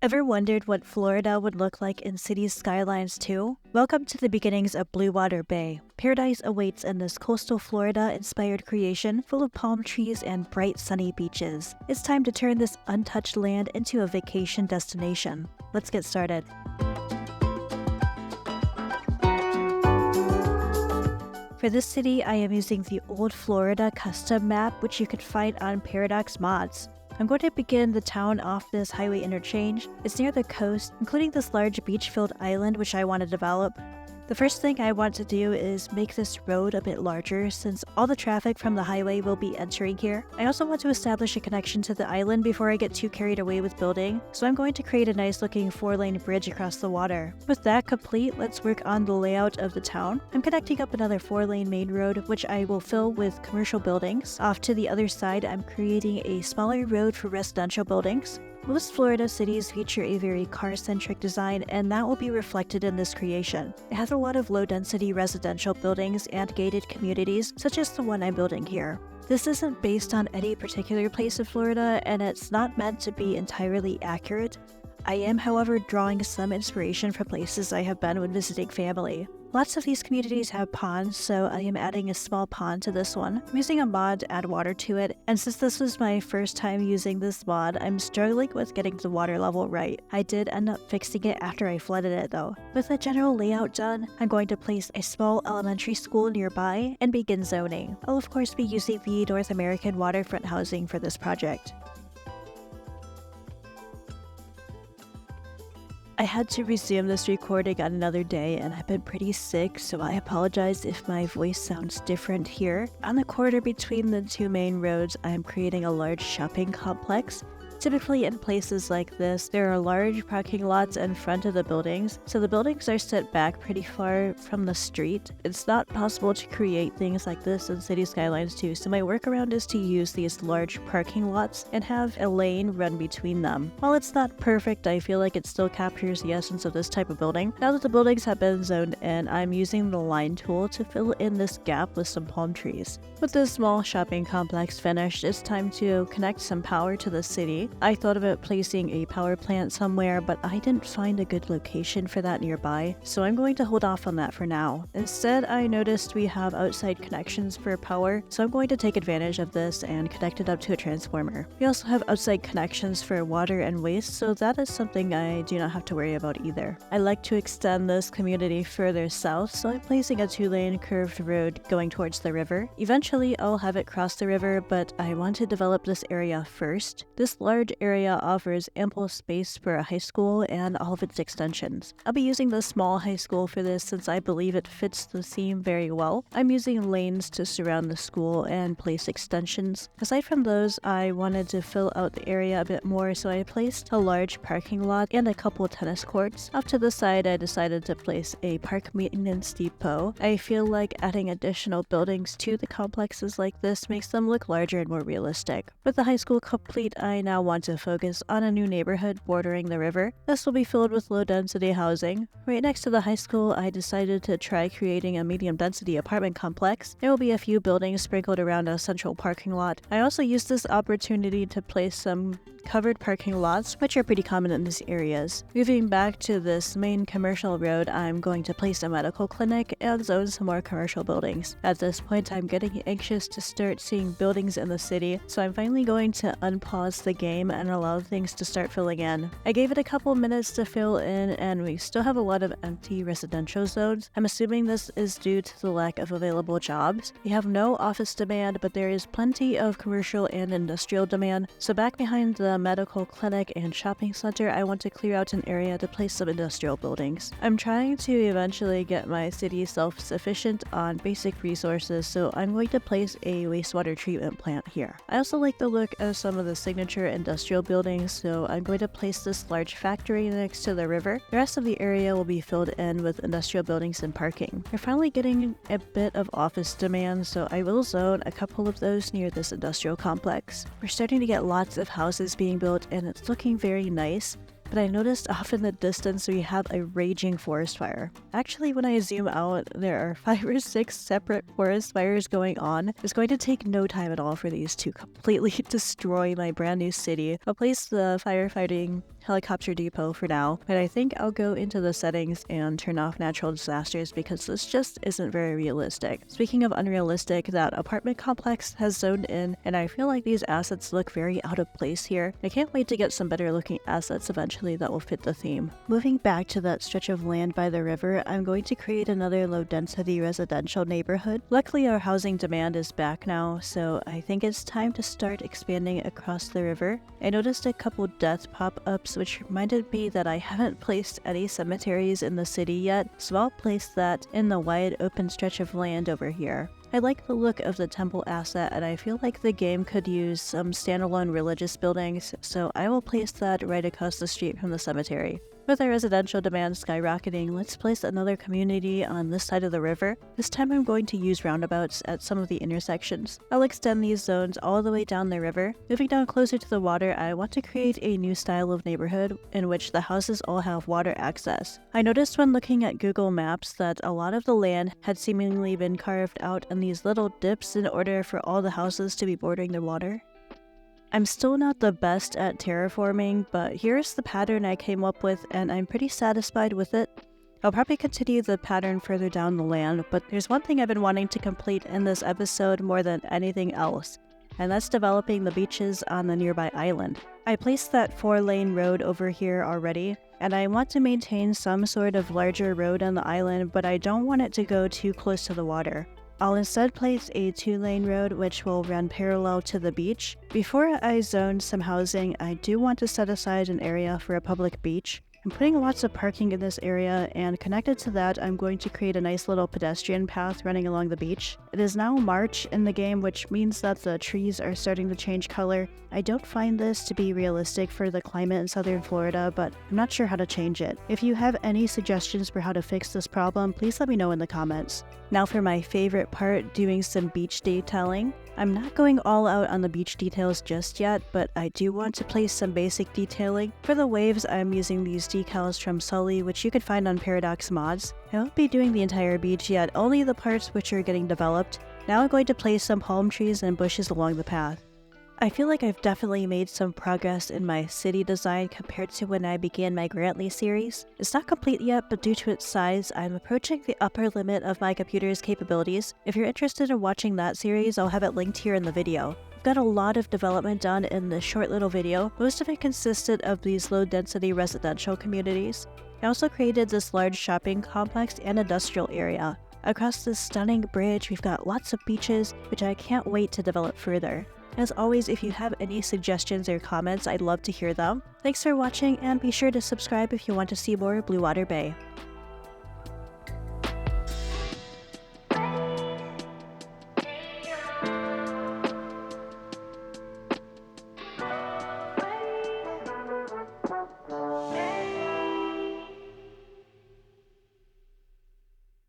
Ever wondered what Florida would look like in Cities Skylines too? Welcome to the beginnings of Bluewater Bay. Paradise awaits in this coastal Florida-inspired creation full of palm trees and bright sunny beaches. It's time to turn this untouched land into a vacation destination. Let's get started. For this city, I am using the Old Florida custom map, which you can find on Paradox Mods. I'm going to begin the town off this highway interchange. It's near the coast, including this large beach-filled island which I want to develop. The first thing I want to do is make this road a bit larger since all the traffic from the highway will be entering here. I also want to establish a connection to the island before I get too carried away with building, so I'm going to create a nice looking 4-lane bridge across the water. With that complete, let's work on the layout of the town. I'm connecting up another 4-lane main road which I will fill with commercial buildings. Off to the other side, I'm creating a smaller road for residential buildings. Most Florida cities feature a very car-centric design, and that will be reflected in this creation. It has a lot of low-density residential buildings and gated communities, such as the one I'm building here. This isn't based on any particular place in Florida, and it's not meant to be entirely accurate. I am, however, drawing some inspiration from places I have been when visiting family. Lots of these communities have ponds, so I am adding a small pond to this one. I'm using a mod to add water to it, and since this was my first time using this mod, I'm struggling with getting the water level right. I did end up fixing it after I flooded it though. With the general layout done, I'm going to place a small elementary school nearby and begin zoning. I'll of course be using the North American waterfront housing for this project. I had to resume this recording on another day and I've been pretty sick, so I apologize if my voice sounds different here. On the corner between the two main roads, I am creating a large shopping complex. Typically in places like this, there are large parking lots in front of the buildings, so the buildings are set back pretty far from the street. It's not possible to create things like this in Cities Skylines too, so my workaround is to use these large parking lots and have a lane run between them. While it's not perfect, I feel like it still captures the essence of this type of building. Now that the buildings have been zoned in, I'm using the line tool to fill in this gap with some palm trees. With this small shopping complex finished, it's time to connect some power to the city. I thought about placing a power plant somewhere, but I didn't find a good location for that nearby, so I'm going to hold off on that for now. Instead, I noticed we have outside connections for power, so I'm going to take advantage of this and connect it up to a transformer. We also have outside connections for water and waste, so that is something I do not have to worry about either. I like to extend this community further south, so I'm placing a 2-lane curved road going towards the river. Eventually, I'll have it cross the river, but I want to develop this area first. This large area offers ample space for a high school and all of its extensions. I'll be using the small high school for this since I believe it fits the theme very well. I'm using lanes to surround the school and place extensions. Aside from those, I wanted to fill out the area a bit more, so I placed a large parking lot and a couple tennis courts. Off to the side, I decided to place a park maintenance depot. I feel like adding additional buildings to the complexes like this makes them look larger and more realistic. With the high school complete, I now want to focus on a new neighborhood bordering the river. This will be filled with low-density housing. Right next to the high school, I decided to try creating a medium-density apartment complex. There will be a few buildings sprinkled around a central parking lot. I also used this opportunity to place some covered parking lots, which are pretty common in these areas. Moving back to this main commercial road, I'm going to place a medical clinic and zone some more commercial buildings. At this point, I'm getting anxious to start seeing buildings in the city, so I'm finally going to unpause the game and allow things to start filling in. I gave it a couple minutes to fill in, and we still have a lot of empty residential zones. I'm assuming this is due to the lack of available jobs. We have no office demand, but there is plenty of commercial and industrial demand, so back behind the medical clinic and shopping center, I want to clear out an area to place some industrial buildings. I'm trying to eventually get my city self-sufficient on basic resources, so I'm going to place a wastewater treatment plant here. I also like the look of some of the signature industrial buildings, so I'm going to place this large factory next to the river. The rest of the area will be filled in with industrial buildings and parking. We're finally getting a bit of office demand, so I will zone a couple of those near this industrial complex. We're starting to get lots of houses being built, and it's looking very nice. but I noticed off in the distance we have a raging forest fire. Actually, when I zoom out, there are 5 or 6 separate forest fires going on. It's going to take no time at all for these to completely destroy my brand new city. I'll place the firefighting helicopter depot for now, but I think I'll go into the settings and turn off natural disasters because this just isn't very realistic. Speaking of unrealistic, that apartment complex has zoned in, and I feel like these assets look very out of place here. I can't wait to get some better looking assets eventually that will fit the theme. Moving back to that stretch of land by the river, I'm going to create another low density residential neighborhood. Luckily our housing demand is back now, so I think it's time to start expanding across the river. I noticed a couple death pop-ups which reminded me that I haven't placed any cemeteries in the city yet, so I'll place that in the wide open stretch of land over here. I like the look of the temple asset and I feel like the game could use some standalone religious buildings, so I will place that right across the street from the cemetery. With our residential demand skyrocketing, let's place another community on this side of the river. This time I'm going to use roundabouts at some of the intersections. I'll extend these zones all the way down the river. Moving down closer to the water, I want to create a new style of neighborhood in which the houses all have water access. I noticed when looking at Google Maps that a lot of the land had seemingly been carved out in these little dips in order for all the houses to be bordering the water. I'm still not the best at terraforming, but here's the pattern I came up with and I'm pretty satisfied with it. I'll probably continue the pattern further down the land, but there's one thing I've been wanting to complete in this episode more than anything else, and that's developing the beaches on the nearby island. I placed that 4-lane road over here already, and I want to maintain some sort of larger road on the island, but I don't want it to go too close to the water. I'll instead place a 2-lane road which will run parallel to the beach. Before I zone some housing, I do want to set aside an area for a public beach. I'm putting lots of parking in this area, and connected to that, I'm going to create a nice little pedestrian path running along the beach. It is now March in the game, which means that the trees are starting to change color. I don't find this to be realistic for the climate in southern Florida, but I'm not sure how to change it. If you have any suggestions for how to fix this problem, please let me know in the comments. Now for my favorite part, doing some beach detailing. I'm not going all out on the beach details just yet, but I do want to place some basic detailing. For the waves, I'm using these decals from Sully, which you could find on Paradox Mods. I won't be doing the entire beach yet, only the parts which are getting developed. Now I'm going to place some palm trees and bushes along the path. I feel like I've definitely made some progress in my city design compared to when I began my Grantley series. It's not complete yet, but due to its size, I'm approaching the upper limit of my computer's capabilities. If you're interested in watching that series, I'll have it linked here in the video. I've got a lot of development done in this short little video. Most of it consisted of these low-density residential communities. I also created this large shopping complex and industrial area. Across this stunning bridge, we've got lots of beaches, which I can't wait to develop further. As always, if you have any suggestions or comments, I'd love to hear them. Thanks for watching, and be sure to subscribe if you want to see more Bluewater Bay.